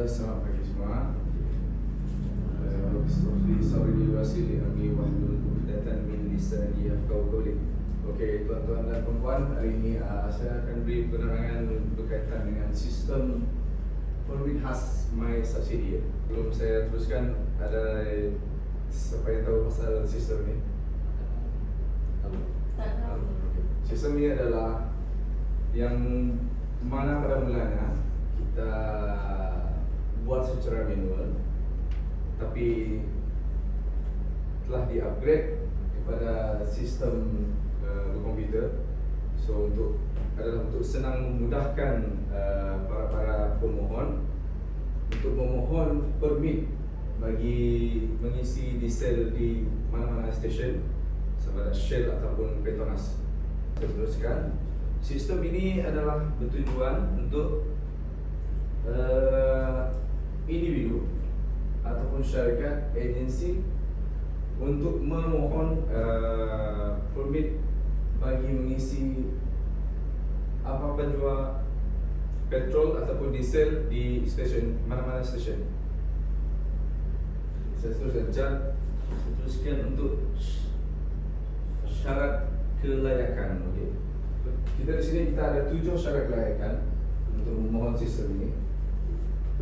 Selamat pagi semua. Seperti saudi wasili ami wahdul uqdatan min lisani yafqahu qawli. Okey, tuan-tuan dan puan-puan, hari ini saya akan beri penerangan berkaitan dengan sistem permit khas My Subsidi. Sebelum saya teruskan, ada siapa yang tahu pasal sistem ini? Sistem ini adalah yang mana pada mulanya kita buat secara manual, tapi telah di-upgrade kepada sistem komputer. So adalah untuk senang memudahkan para pemohon untuk memohon permit bagi mengisi diesel di mana-mana stesen, sama ada Shell ataupun Petronas. Teruskan, sistem ini adalah bertujuan untuk individu ataupun syarikat agensi untuk memohon permit bagi mengisi apa-apa jua petrol ataupun diesel di stesen, mana-mana stesen. Saya teruskan untuk syarat kelayakan. Okey. Kita di sini kita ada 7 syarat kelayakan untuk memohon sistem ini.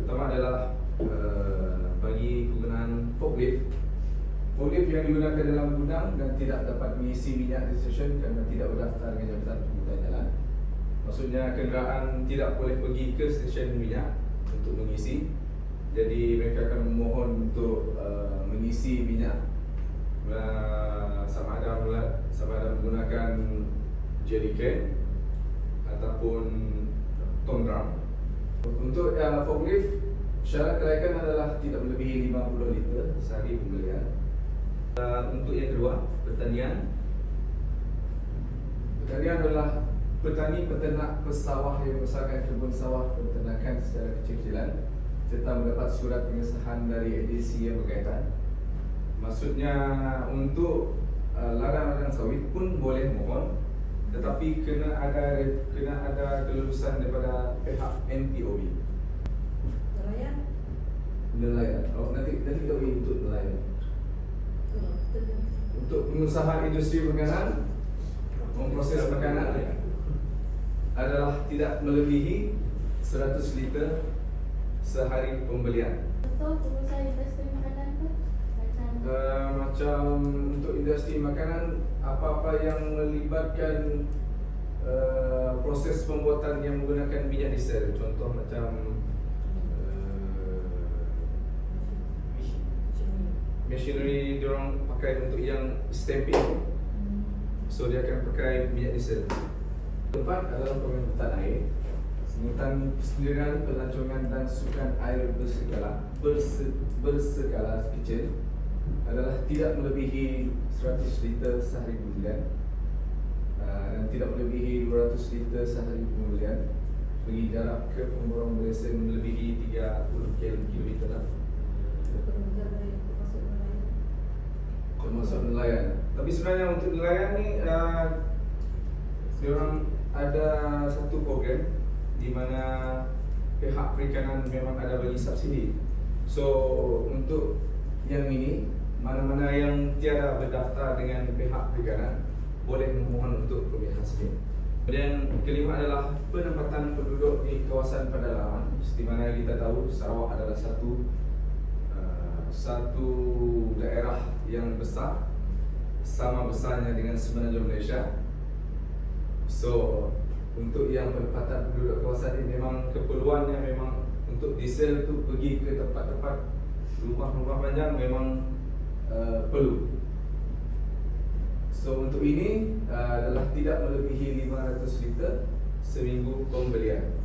Pertama adalah bagi penggunaan forklift. Forklift yang digunakan dalam gudang dan tidak dapat mengisi minyak di stesen kerana tidak berdaftar dengan Jabatan Pengurusan Jalan. Maksudnya kenderaan tidak boleh pergi ke stesen minyak untuk mengisi. Jadi mereka akan memohon untuk mengisi minyak sama ada menggunakan jerrycan ataupun tom drum. Untuk forklift, syarat kelayakan adalah tidak melebihi 50 liter sehari pembelian. Untuk yang kedua, pertanian. Pertanian adalah petani, peternak, pesawah yang membesarkan kebun sawah peternakan secara kecil-kecilan serta mendapat surat pengesahan dari agensi yang berkaitan. Maksudnya untuk ladang-ladang sawit pun boleh mohon, tetapi kena ada kelulusan daripada pihak NPOB. Nelayan. Oh, nanti kita beri untuk nelayan. Untuk pengusaha industri makanan, memproses makanan adalah tidak melebihi 100 liter sehari pembelian. Betul, pengusaha industri makanan tu macam untuk industri makanan, apa-apa yang melibatkan proses pembuatan yang menggunakan minyak diesel. Contoh macam machinery diorang pakai untuk yang stamping, so dia akan pakai minyak diesel. Keempat adalah pengangkutan air, pengangkutan persendirian, pelancongan dan sukan air berskala kecil adalah tidak melebihi 100 liter sehari pembelian dan tidak melebihi 200 liter sehari pembelian bagi jarak ke pemborong beresen melebihi 30 km lah. Termasuk nelayan. Tapi sebenarnya untuk nelayan ni diorang ada satu program di mana pihak perikanan memang ada bagi subsidi. So untuk yang ini, mana-mana yang tiada berdaftar dengan pihak perikanan boleh memohon untuk permit khas ini. Kemudian kelima adalah penempatan penduduk di kawasan pedalaman. Seperti mana kita tahu, Sarawak adalah satu daerah yang besar, sama besarnya dengan semenanjung Malaysia. So untuk yang penempatan penduduk kawasan ini memang keperluannya memang untuk diesel tu pergi ke tempat-tempat rumah-rumah panjang memang perlu. So untuk ini adalah tidak melebihi 500 liter seminggu pembelian.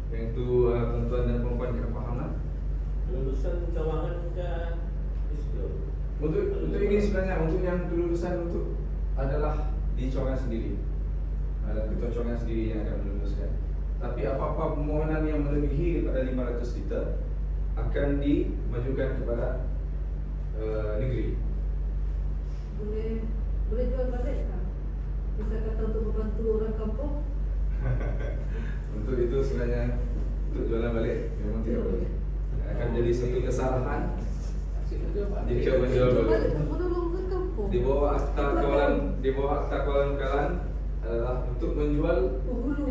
Yang itu tuan-tuan dan puan-puan kena faham lah. Lulusan cawangan ke ISDO? Untuk ini sebenarnya untuk yang kelulusan untuk adalah di cawangan sendiri. Ada ketua cawangan sendiri yang akan meluluskan. Tapi apa-apa permohonan yang melebihi daripada 500 liter akan dimajukan kepada negeri. Boleh jual balik tak? Bisa kata untuk membantu orang kampung. Untuk itu sebenarnya untuk jualan balik memang tidak boleh. akan jadi satu kesalahan jika Coba menjual dulu. menolong ke kampung. Di bawah akta kawalan kalan adalah untuk menjual Penghulu.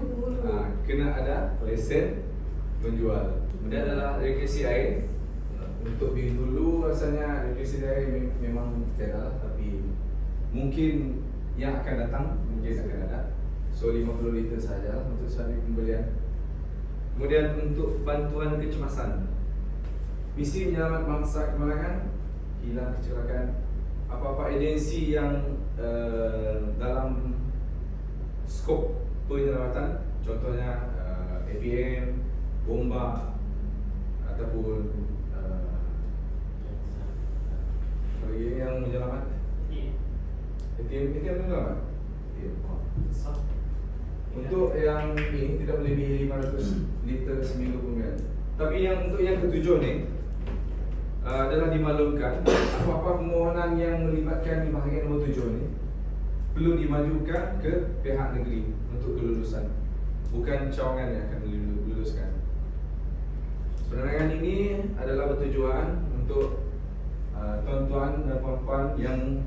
kena ada lesen menjual. Kemudian adalah rekreasi air. Untuk di dulu rasanya rekreasi air memang tiada, tapi mungkin yang akan datang mungkin akan ada. So 50 liter saja untuk sekali pembelian. Kemudian untuk bantuan kecemasan, misi menyelamat bangsa kemalangan, hilang kecelakaan. Apa-apa agensi yang dalam skop penyelamatan, contohnya APM, bomba ataupun lagi yang menyelamat ATM menyelamat ATM. Untuk yang ini tidak melebihi 500 liter seminggu kemudian. Tapi yang untuk yang ketujuh ni adalah dimaklumkan apa-apa permohonan yang melibatkan di bahagian nombor 7 ni perlu dimajukan ke pihak negeri untuk kelulusan, bukan cawangan yang akan diluluskan. Penerangan ini adalah bertujuan untuk tuan-tuan dan puan-puan yang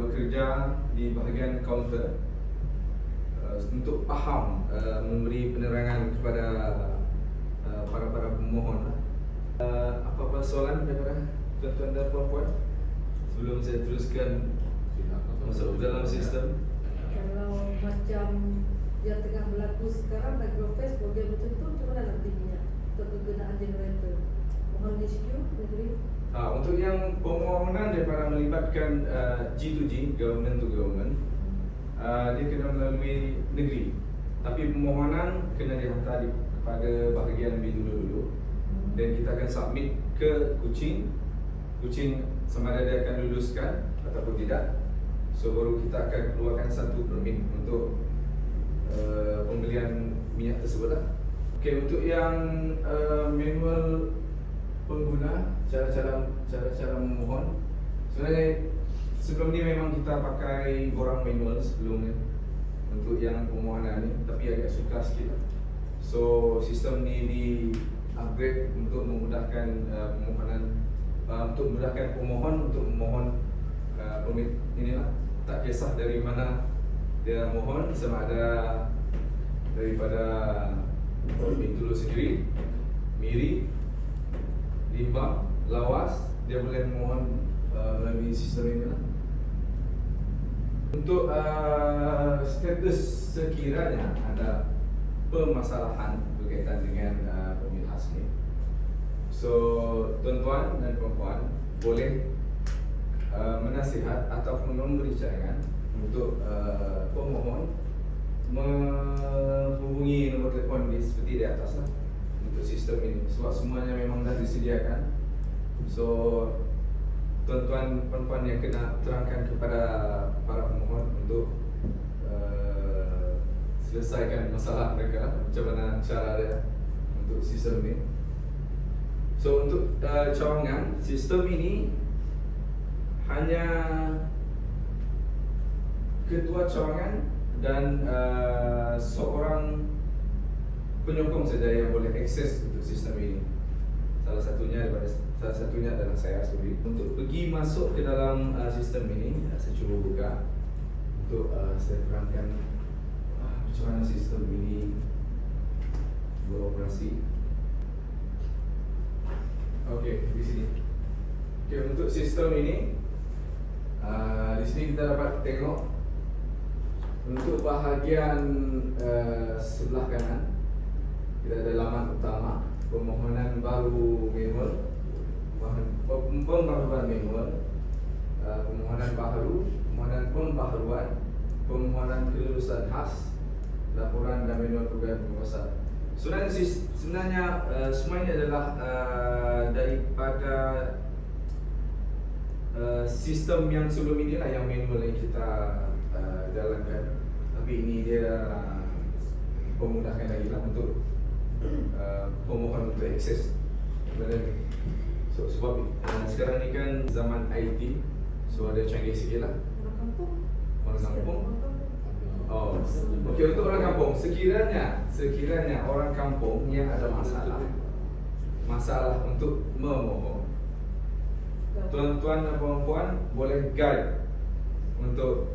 bekerja di bahagian kaunter untuk faham memberi penerangan kepada para pemohon. Apa-apa soalan daripada tuan-tuan dan puan-puan sebelum saya teruskan masuk dalam sistem? Kalau macam yang tengah berlaku sekarang Agrofest program betul-betul macam mana nantinya untuk kegunaan generator? Mohon disetuju negeri. Untuk yang permohonan daripada melibatkan G2G, government to government, dia kena melalui negeri. Tapi permohonan kena dihantar kepada bahagian B dulu. Dan kita akan submit ke Kuching. Kuching sama ada dia akan luluskan ataupun tidak. So baru kita akan keluarkan satu permit untuk pembelian minyak tersebut lah. Okay, untuk yang manual pengguna, cara-cara memohon, sebenarnya sebelum ni memang kita pakai borang manual sebelum ni untuk yang permohonan ni, tapi agak sukar sikit lah. So sistem ni di upgrade untuk memudahkan permohonan, untuk memudahkan pemohon untuk memohon permit inilah. Tak kisah dari mana dia mohon, sama ada daripada Bintulu sendiri, Miri, Limbang, Lawas, dia boleh mohon melalui sistem ini lah. Untuk status sekiranya ada permasalahan berkaitan dengan permit khas ni, so tuan-tuan dan puan-puan boleh menasihat ataupun memberi cadangan untuk pemohon menghubungi nombor telefon di seperti di atas lah untuk sistem ini, sebab semuanya memang dah disediakan. So tuan-tuan puan-puan yang kena terangkan kepada para pemohon untuk selesaikan masalah mereka lah, macam mana cara dia untuk sistem ni. So untuk cawangan, sistem ini hanya ketua cawangan dan seorang penyokong saja yang boleh akses untuk sistem ini. Salah satunya adalah saya sendiri. Untuk pergi masuk ke dalam sistem ini, saya cuba buka untuk saya terangkan macam mana sistem ini beroperasi. Okey, di sini. Okey, untuk sistem ini di sini kita dapat tengok untuk bahagian sebelah kanan kita ada laman utama, permohonan baru manual, pembaharuan manual, permohonan baru, permohonan pembaharuan, permohonan kelulusan khas, laporan dan manual program penguasaan. Sebenarnya semua ini adalah daripada sistem yang sebelum ini lah, yang manual yang kita jalankan. Tapi ini dia memudahkan lagi lah untuk pemohon untuk akses benda ni. So sebab sekarang ni kan zaman IT, so ada canggih sikit lah. Orang kampung. Orang kampung. Oh, okey, untuk orang kampung, sekiranya orang kampung yang ada masalah, masalah untuk memohon, tuan-tuan dan puan-puan boleh guide untuk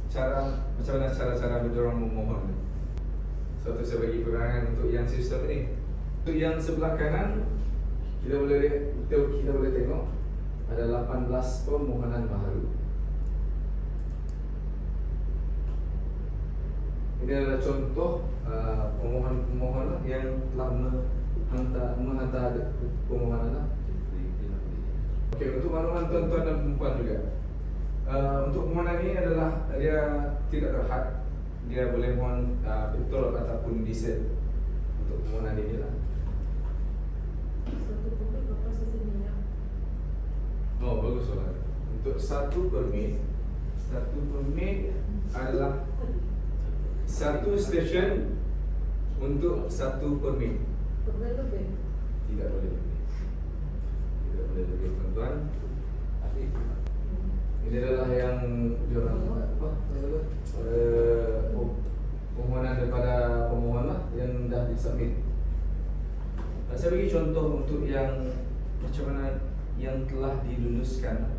cara macam mana cara-cara berdiorang memohon. Suatu saya bagi perangan untuk yang sistem ini. Untuk yang sebelah kanan kita boleh tengok ada 18 permohonan baru. Ini adalah contoh pemohon-pemohon yang telah menghantar permohonan. Okey, untuk makluman tuan-tuan dan puan juga. Untuk permohonan ini adalah dia tidak terhad. Dia boleh mohon betul ataupun disel untuk permohonan ini lah. Satu permit berapa sesinya? Oh, bagus soalan. Untuk satu permit adalah satu stesen untuk satu permit. Boleh lebih. Tidak boleh lebih. Tidak boleh lebih, tuan-tuan. Ini adalah yang diorang permohonan daripada pemohon lah yang dah disubmit. Saya bagi contoh untuk yang macam mana yang telah diluluskan.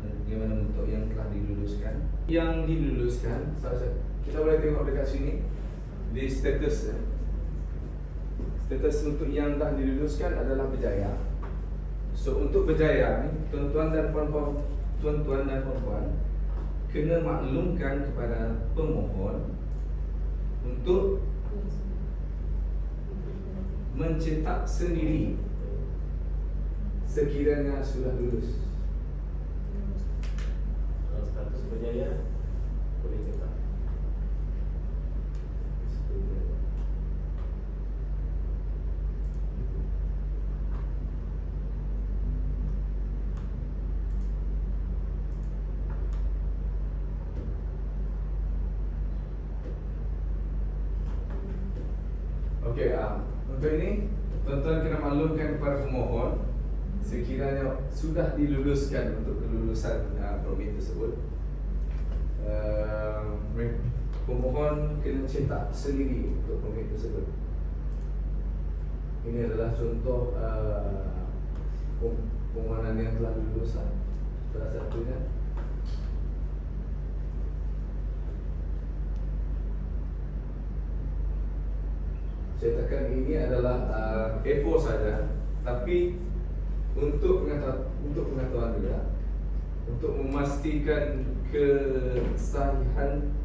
Bagaimana untuk yang telah diluluskan? Yang diluluskan, kita boleh tengok dekat sini di status. Status untuk yang dah diluluskan adalah berjaya. So untuk berjaya ni, tuan-tuan dan puan-puan kena maklumkan kepada pemohon untuk mencetak sendiri sekiranya sudah lulus. Kalau status berjaya boleh cetak. Okey, untuk ini tuan-tuan kena maklumkan kepada pemohon sekiranya sudah diluluskan untuk kelulusan permit tersebut. Pemohon kena cetak sendiri untuk permit tersebut. Ini adalah contoh permohonan yang telah diluluskan. Salah satunya. Cetakan ini adalah A4 saja, tapi untuk pengetahuan juga, untuk memastikan kesahihan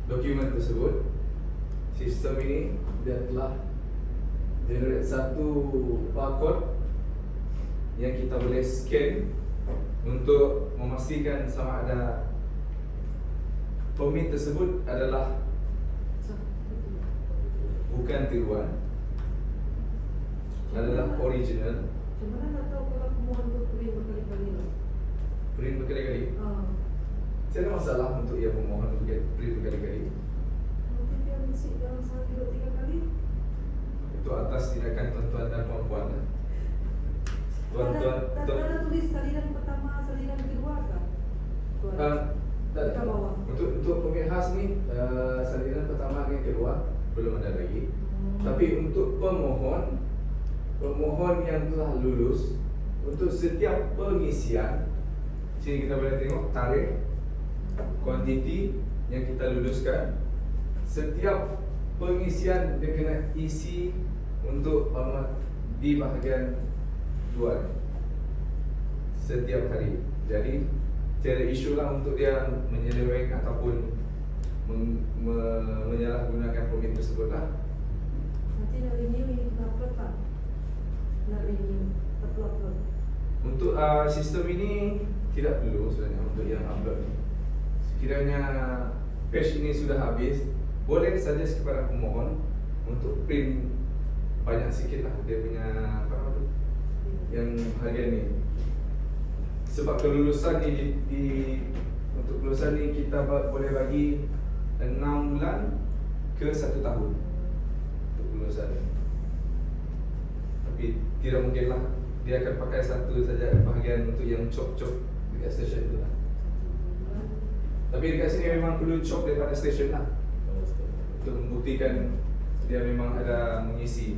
dokumen tersebut, sistem ini dia telah generate satu barcode yang kita boleh scan untuk memastikan sama ada permit tersebut adalah bukan tiruan, adalah original. Macam mana nak tahu kalau pemohon tu print berkali-kali lah? Print berkali-kali. Tidak ada masalah untuk ia pemohon print berkali-kali. Nanti dia mesti dalam sehari 2-3 kali. Itu atas tindakan tuan-tuan dan puan-puan. Tuan-tuan, Tak ada tulis salinan pertama, salinan kedua kan? tak ada. Untuk permit khas ni, salinan pertama dan kedua belum ada lagi. Tapi untuk pemohon yang telah lulus, untuk setiap pengisian, sini kita boleh tengok tarikh, kuantiti yang kita luluskan. Setiap pengisian dia kena isi untuk di bahagian 2 setiap hari. Jadi tiada isu lah untuk dia menyeleweng ataupun menyalahgunakan permit tersebut lah. Nanti nak renew ini upload tak? Nak renew upload. Untuk sistem ini tidak perlu sebenarnya untuk yang upload ni. Sekiranya page ini sudah habis, boleh suggest kepada pemohon untuk print banyak sikit lah dia punya apa tu yang bahagian ni. Sebab kelulusan ni untuk kelulusan ni kita boleh bagi 6 bulan ke 1 tahun untuk kelulusan ni. Tapi tidak mungkin lah dia akan pakai satu saja bahagian untuk yang chop-chop dekat stesen tu lah. Tapi dekat sini memang perlu chop daripada stesen lah untuk membuktikan dia memang ada mengisi.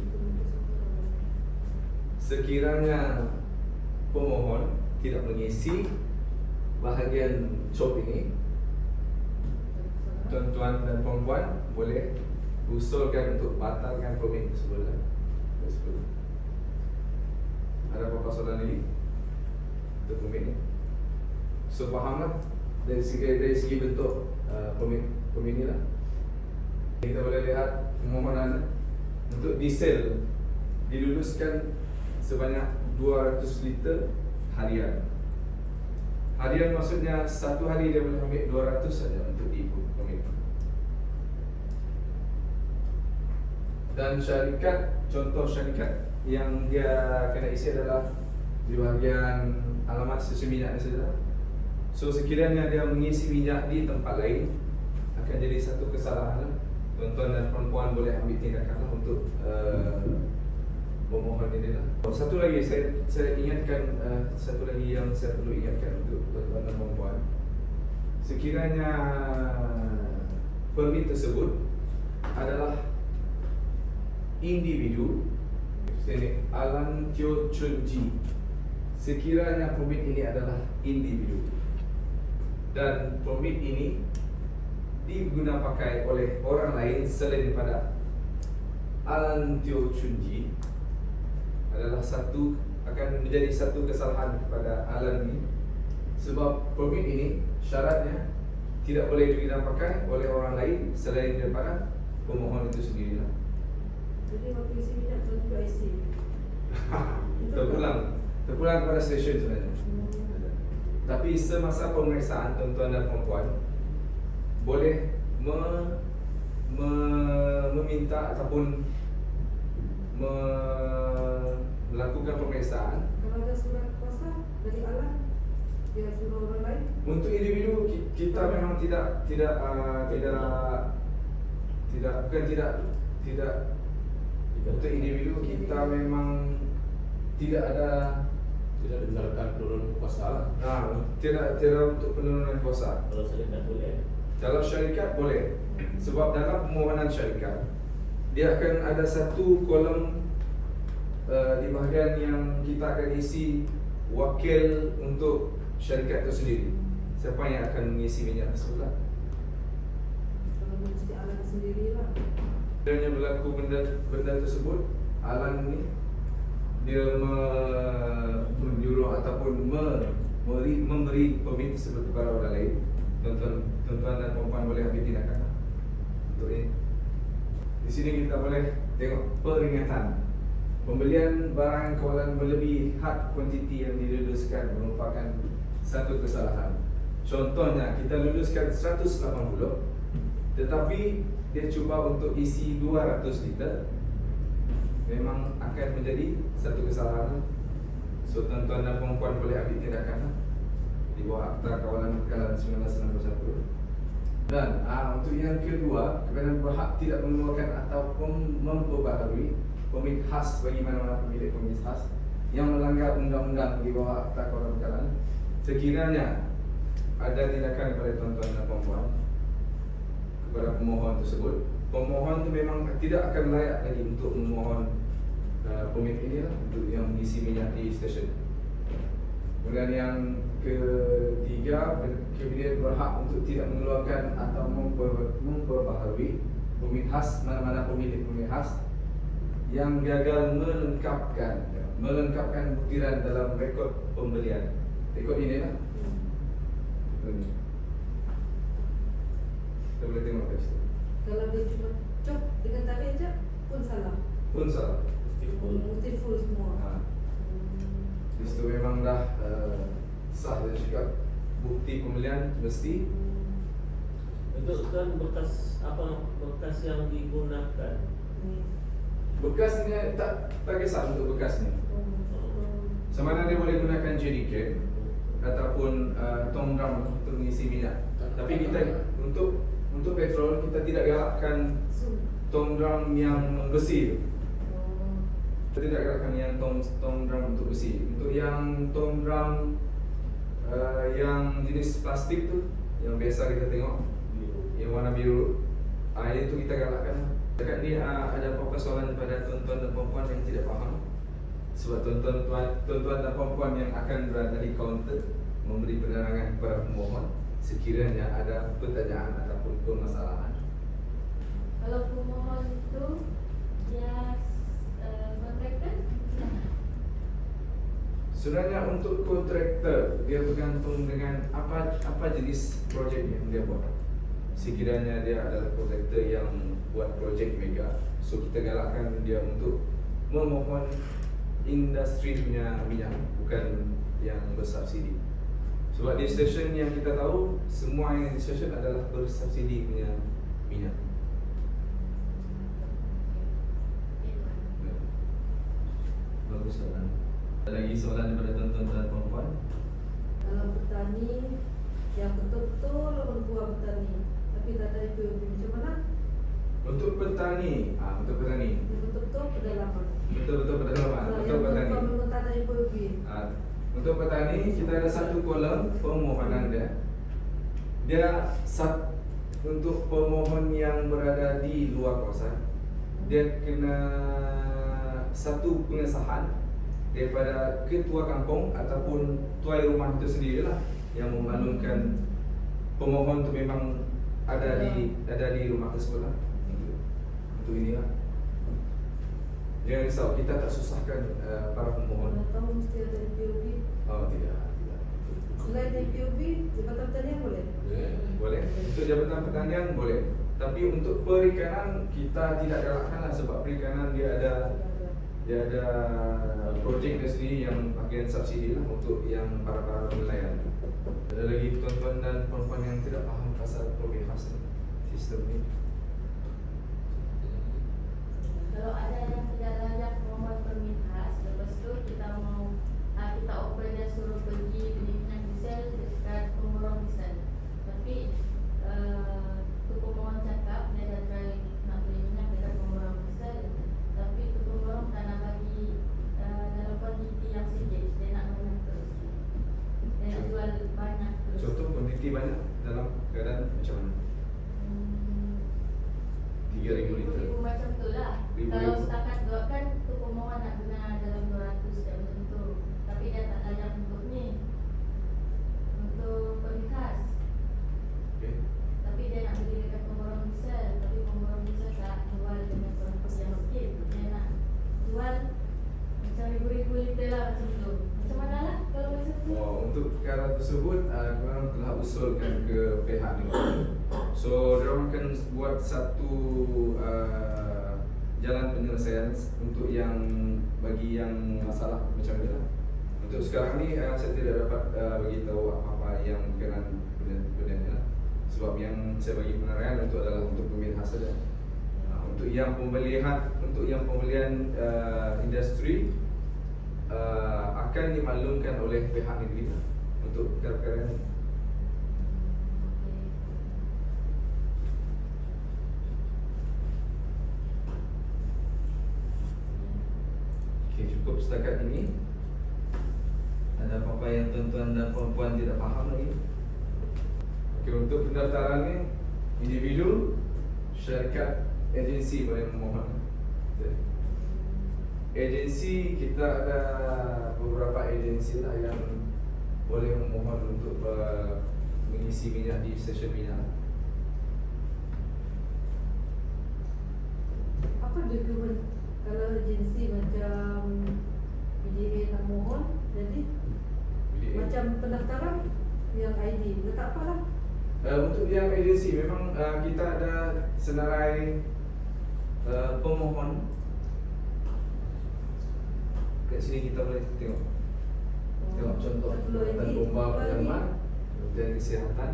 sekiranya pemohon tidak mengisi bahagian COP ini, tuan-tuan dan puan-puan boleh usulkan untuk batalkan permit tersebut. Ada apa-apa soalan lagi untuk permit ni? So fahamlah dari segi bentuk permit ni lah. Kita boleh lihat permohonan untuk diesel diluluskan sebanyak 200 liter harian. Harian maksudnya satu hari dia boleh ambil 200 saja untuk diikut permit. Dan syarikat, contoh syarikat yang dia kena isi adalah di bahagian alamat stesen minyak ni saja. So sekiranya dia mengisi minyak di tempat lain, akan jadi satu kesalahan. Tuan-tuan dan perempuan boleh ambil tindakan untuk pemohon ini lah. Satu lagi saya ingatkan, satu lagi yang saya perlu ingatkan untuk tuan-tuan dan perempuan. Sekiranya permit tersebut adalah individu, sini Alan Teo Chun Ji. Sekiranya permit ini adalah individu dan permit ini digunakan pakai oleh orang lain selain daripada Alan Teo Chun Ji, adalah akan menjadi satu kesalahan kepada Alan ini, sebab permit ini syaratnya tidak boleh digunakan pakai oleh orang lain selain daripada pemohon itu sendirilah. Jadi waktu isi minyak tu juga isi. terpulang kepada stesen sebenarnya. Tapi semasa pemeriksaan tuan-tuan dan perempuan boleh meminta ataupun melakukan pemeriksaan. Kalau ada surat kuasa dari Alan, dia suruh orang lain. Untuk individu kita memang tidak untuk individu kita memang tidak dengarkan penurunan kuasa. Tidak untuk penurunan kuasa. Kalau syarikat boleh. Kalau syarikat boleh, sebab dalam permohonan syarikat dia akan ada satu kolom di bahagian yang kita akan isi wakil untuk syarikat itu sendiri. Siapa yang akan mengisi minyak tersebut lah. Kalau mesti Alan sendirilah. Kerana berlaku benda tersebut, Alan ni dia menyuruh ataupun memberi permit tersebut kepada orang lain. Tuan-tuan dan perempuan boleh ambil tindakan untuk ini. Di sini kita boleh tengok peringatan. Pembelian barang kawalan melebihi had kuantiti yang diluluskan merupakan satu kesalahan. Contohnya kita luluskan 180, tetapi dia cuba untuk isi 200 liter, memang akan menjadi satu kesalahan. So tuan-tuan dan perempuan boleh ambil tindakan di bawah Akta Kawalan Bekalan 1991. Dan untuk yang kedua, kebenaran berhak tidak mengeluarkan ataupun memperbaharui permit khas bagi mana-mana pemilik permit khas yang melanggar undang-undang di bawah Akta Kawalan Bekalan. Sekiranya ada tindakan kepada tuan-tuan dan perempuan kepada pemohon tersebut, pemohon itu memang tidak akan layak lagi untuk memohon permit inilah untuk yang mengisi minyak di stesen. Kemudian yang ketiga, kabinet berhak untuk tidak mengeluarkan atau memperbaharui permit khas mana-mana pemilik permit khas yang gagal melengkapkan butiran dalam rekod pembelian. Rekod ini lah. Kita boleh tengok kat situ. Kalau dia cuma cop dengan tali aja pun salah. Pun salah. Mesti full semua. Di situ memang dah sah dan juga bukti pembelian mesti. Itu kan bekas yang digunakan. Bekas ni tak kisah untuk bekas ni. Sama ada dia boleh gunakan jerrycan ataupun tong drum untuk mengisi minyak. Tapi kita untuk petrol kita tidak galakkan tong drum yang besi. Kita tidak galakkan yang tong drum untuk besi. Untuk yang tong drum yang jenis plastik tu, yang biasa kita tengok, yang warna biru, itu kita galakkan. Dekat ni ada beberapa soalan daripada tuan-tuan dan puan-puan yang tidak faham. Sebab tuan-tuan dan puan-puan yang akan berada di kaunter memberi penerangan kepada pemohon sekiranya ada pertanyaan ataupun permasalahan. Kalau pemohon itu dia kontraktor, Sebenarnya untuk kontraktor dia bergantung dengan apa jenis projek yang dia buat. Sekiranya dia adalah kontraktor yang buat projek mega, so kita galakkan dia untuk memohon industri punya minyak, bukan yang bersubsidi. Sebab di stesen yang kita tahu, semua yang di stesen adalah bersubsidi punya minyak. Bagus soalan. Ada lagi soalan daripada tuan-tuan dan puan-puan? Dalam petani yang betul-betul berbuah petani, tapi tak ada IPOB, macam mana? Untuk petani, untuk petani, Yang betul-betul pedalaman. betul-betul pedalaman. Untuk petani, Memang tak ada IPOB. untuk petani kita ada satu kolom permohonan dia. Untuk pemohon yang berada di luar kawasan, dia kena satu pengesahan daripada ketua kampung ataupun tuai rumah itu sendirilah yang memaklumkan pemohon itu memang ada di rumah tersebut lah. Untuk inilah. Jangan risau, kita tak susahkan para pemohon. Mana tahu mesti ada IPOB. Oh tidak. Selain IPOB, Jabatan Pertanian boleh? Boleh. Untuk jabatan pertanian boleh. Tapi untuk perikanan kita tidak galakkan lah, sebab perikanan dia ada projek dia sendiri yang bahagian subsidi lah untuk yang para nelayan. Ada lagi tuan-tuan dan puan-puan yang tidak faham pasal program khas ni, sistem ni. kalau ada yang tidak layak memohon permit khas, lepas tu kita offer dia suruh pergi beli minyak diesel dekat pemborong diesel. Tapi tu pemohon cakap dia dah try nak beli minyak dekat pemborong diesel, tapi tu pemborong tak nak bagi dalam kuantiti yang sikit, dia nak banyak terus. Dia nak jual banyak terus. Contoh kuantiti banyak dalam keadaan macam mana? 3,000 liter. Ribu macam tu lah. Ribu. Kalau setakat dua kan tu pemohon nak guna dalam 200 dan macam tu. Tapi dia tak layak untuk ni, untuk permit khas. Okay. Tapi dia nak beli dekat pemborong diesel, tapi pemborong diesel tak jual dengan kuantitas yang sikit. Dia nak jual macam ribu-ribu liter lah macam tu. Macam mana lah kalau macam tu? Untuk perkara tersebut, korang telah usulkan ke pihak ni. So, diorang akan buat satu jalan penyelesaian untuk yang bagi yang masalah macam ni lah. Untuk sekarang ni, saya tidak dapat bagi tahu apa yang berkenaan benda ni lah. Sebab yang saya bagi penerangan itu adalah untuk pemilik khas saja. Untuk yang pembelian industri akan dimaklumkan oleh pihak negeri lah untuk perkara-perkara ini. Okay, cukup setakat ini. Ada apa-apa yang tuan-tuan dan puan-puan tidak faham lagi? Okay, untuk pendaftaran ni, individu, syarikat, agensi boleh memohon. Agensi, kita ada beberapa agensi lah yang boleh memohon untuk mengisi minyak di stesen minyak. Apa dokumen kalau agensi macam BDA nak mohon, jadi BDA. macam pendaftaran yang ID, letak apa lah? Untuk yang agensi memang kita ada senarai pemohon. Kat sini kita boleh tengok contoh Kementerian Bomba Perdalaman, Kementerian Kesihatan.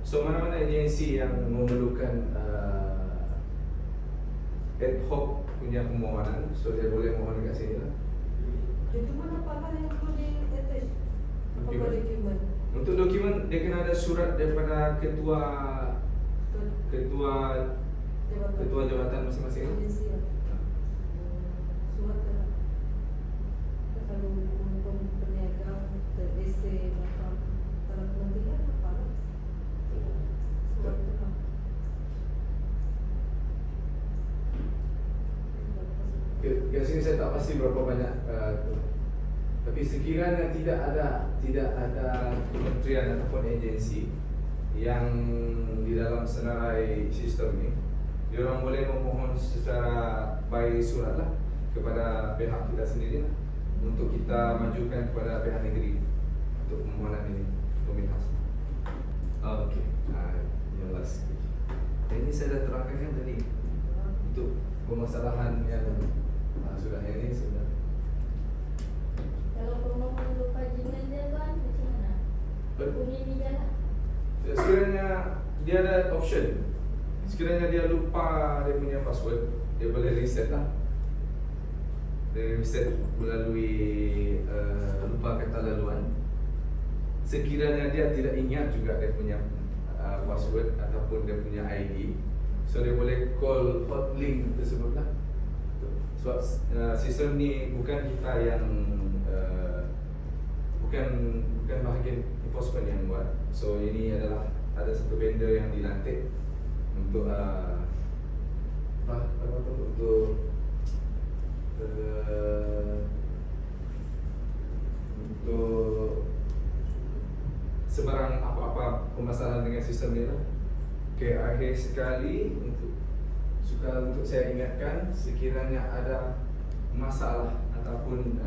So mana-mana agensi yang memerlukan ad hoc punya permohonan, so dia boleh mohon dekat sini lah. Dokumen apa lah yang perlu di-attach? Apa dokumen? Untuk dokumen dia kena ada surat daripada ketua jabatan masing-masing. Agensi lah. Surat lah. Kalau peniaga, ter-essay, macam kalau kementerian apa lah? Surat tu lah. Kat sini saya tak pasti berapa banyak tapi sekiranya tidak ada kementerian ataupun agensi yang di dalam senarai sistem ni, diorang boleh memohon secara by surat lah kepada pihak kita sendiri lah, untuk kita majukan kepada pihak negeri untuk permohonan ini pemintas. Okey, yang last. Ini saya dah terangkan kan tadi untuk permasalahan yang sudah yang ini sudah. Kalau pemohon lupa Gmail dia tuan, macam mana? Hubungi dia lah. Sekiranya dia ada option, sekiranya dia lupa dia punya password, dia boleh reset lah. Dia reset melalui lupa kata laluan. Sekiranya dia tidak ingat juga dia punya password ataupun dia punya ID, so dia boleh call hotlink tersebut lah. Sebab sistem ni bukan kita yang bukan bahagian enforcement yang buat. So ini adalah ada satu vendor yang dilantik untuk untuk sebarang apa-apa permasalahan dengan sistem ni lah. Okay, akhir sekali untuk saya ingatkan, sekiranya ada masalah ataupun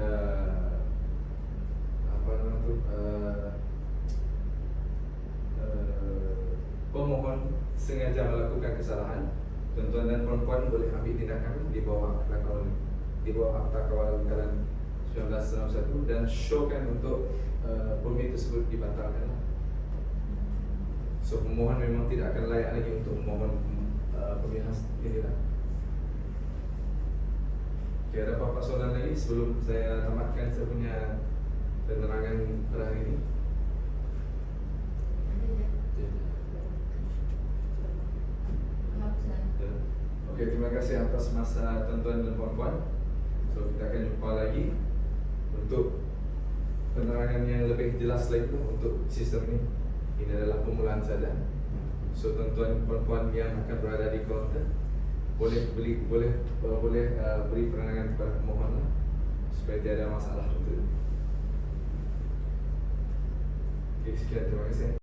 pemohon sengaja melakukan kesalahan, tuan-tuan dan puan-puan boleh ambil tindakan di bawah Akta Kawalan Negara 1961 dan showkan untuk permit tersebut dibatalkan. So pemohon memang tidak akan layak lagi untuk memohon pemihas ini lah. Okay, ada apa-apa soalan lagi sebelum saya tamatkan saya punya penerangan pada hari ini? Okey, terima kasih atas masa tuan-tuan dan puan-puan. So kita akan jumpa lagi untuk penerangan yang lebih jelas lagi untuk sistem ini. Ini adalah permulaan saja. So tuan-tuan puan-puan yang akan berada di kaunter boleh beri penerangan kepada pemohon lah, supaya tidak ada masalah untuk. Okey, sekian, terima kasih.